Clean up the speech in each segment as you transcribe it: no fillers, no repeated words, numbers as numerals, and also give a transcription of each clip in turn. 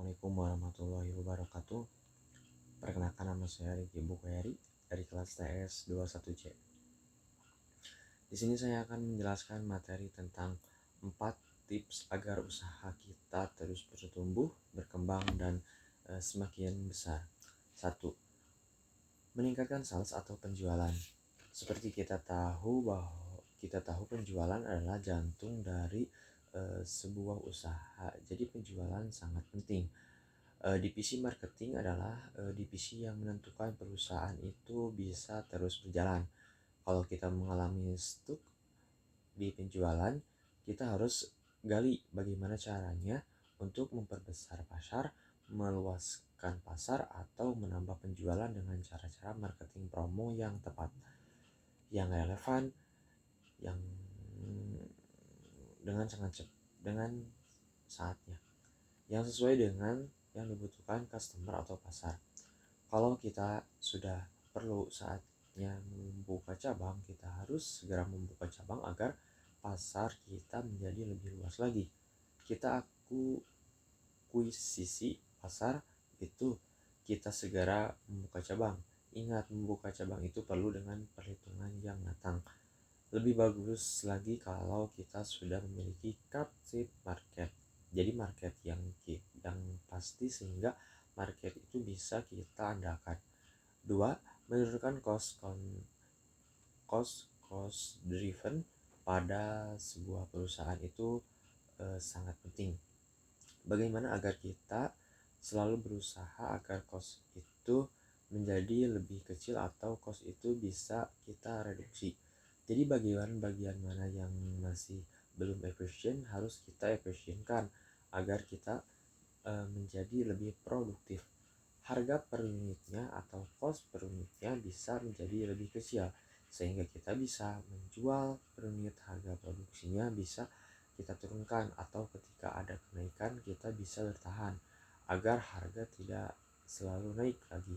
Assalamualaikum warahmatullahi wabarakatuh. Perkenalkan, nama saya Riki Bukhari dari kelas TS 21C. Di sini saya akan menjelaskan materi tentang 4 tips agar usaha kita terus bertumbuh, berkembang, dan semakin besar. 1. Meningkatkan sales atau penjualan. Seperti kita tahu penjualan adalah jantung dari sebuah usaha. Jadi penjualan sangat penting. Divisi marketing adalah divisi yang menentukan perusahaan itu bisa terus berjalan. Kalau kita mengalami stuck di penjualan, kita harus gali bagaimana caranya untuk memperbesar pasar, meluaskan pasar, atau menambah penjualan dengan cara-cara marketing promo yang tepat, yang relevan, yang dengan saatnya, yang sesuai dengan yang dibutuhkan customer atau pasar. Kalau kita sudah perlu saatnya membuka cabang, kita harus segera membuka cabang agar pasar kita menjadi lebih luas lagi. Kita akuisisi pasar itu kita segera membuka cabang. Ingat, membuka cabang itu perlu dengan perhitungan yang matang. Lebih bagus lagi kalau kita sudah memiliki captive market. Jadi market yang pasti, sehingga market itu bisa kita andalkan. 2. Menurunkan cost driven pada sebuah perusahaan itu sangat penting. Bagaimana agar kita selalu berusaha agar cost itu menjadi lebih kecil atau cost itu bisa kita reduksi. Jadi bagian mana yang masih belum efisien harus kita efisienkan agar kita menjadi lebih produktif. Harga per unitnya atau cost per unitnya bisa menjadi lebih kecil, sehingga kita bisa menjual per unit. Harga produksinya bisa kita turunkan, atau ketika ada kenaikan kita bisa bertahan agar harga tidak selalu naik lagi.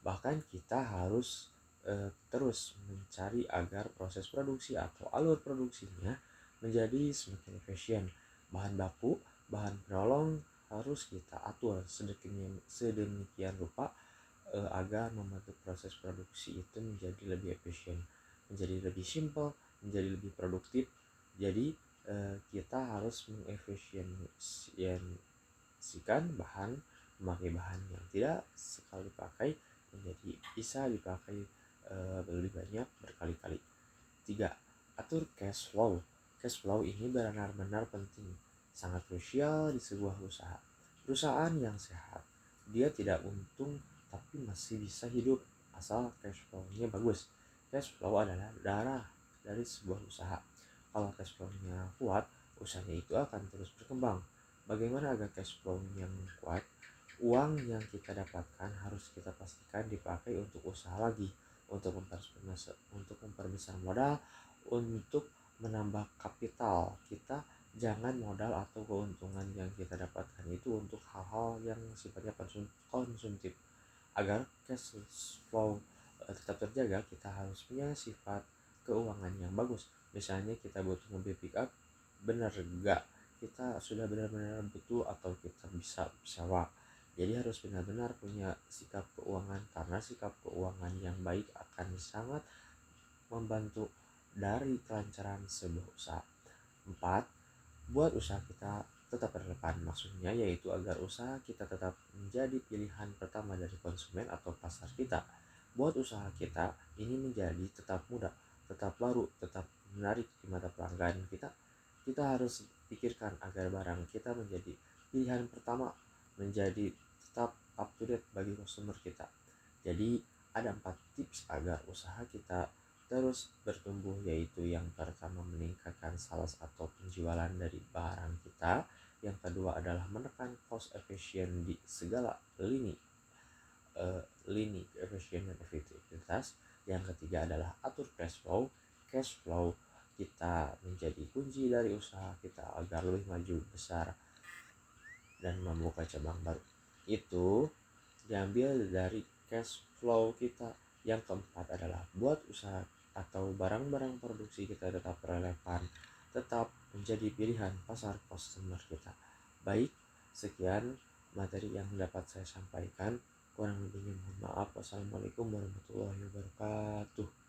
Bahkan kita harus terus mencari agar proses produksi atau alur produksinya menjadi semakin efisien. Bahan baku, bahan penolong harus kita atur sedemikian rupa agar membantu proses produksi itu menjadi lebih efisien, menjadi lebih simpel, menjadi lebih produktif. Jadi kita harus mengefisiensikan memakai bahan yang tidak sekali pakai menjadi bisa dipakai lebih banyak berkali-kali. 3. Atur cash flow. Cash flow ini benar-benar penting, sangat krusial di sebuah usaha. Perusahaan yang sehat, dia tidak untung tapi masih bisa hidup asal cash flow-nya bagus. Cash flow adalah darah dari sebuah usaha. Kalau cash flow-nya kuat, usahanya itu akan terus berkembang. Bagaimana agar cash flow yang kuat? Uang yang kita dapatkan harus kita pastikan dipakai untuk usaha lagi, untuk memperbesar modal, untuk menambah kapital kita. Jangan modal atau keuntungan yang kita dapatkan itu untuk hal-hal yang sifatnya konsumtif. Agar cash flow tetap terjaga, kita harus punya sifat keuangan yang bagus. Misalnya kita butuh mobil pick up, benar gak kita sudah benar-benar butuh atau kita bisa sewa. Jadi harus benar-benar punya sikap keuangan, karena sikap keuangan yang baik akan sangat membantu dari kelancaran sebuah usaha. 4. Buat usaha kita tetap relevan. Maksudnya yaitu agar usaha kita tetap menjadi pilihan pertama dari konsumen atau pasar kita. Buat usaha kita ini menjadi tetap muda, tetap baru, tetap menarik di mata pelanggan kita. Kita harus pikirkan agar barang kita menjadi pilihan pertama, menjadi tetap up to date bagi customer kita. Jadi ada 4 tips agar usaha kita terus bertumbuh, yaitu yang pertama meningkatkan sales atau penjualan dari barang kita. Yang kedua adalah menekan cost efisien di segala lini efisien dan efektivitas. Yang ketiga adalah atur cash flow. Cash flow kita menjadi kunci dari usaha kita agar lebih maju besar dan membuka cabang baru. Itu diambil dari cash flow kita. Yang keempat adalah buat usaha atau barang-barang produksi kita tetap relevan, tetap menjadi pilihan pasar customer kita. Baik, sekian materi yang dapat saya sampaikan. Kurang lebihnya mohon maaf. Wassalamualaikum warahmatullahi wabarakatuh.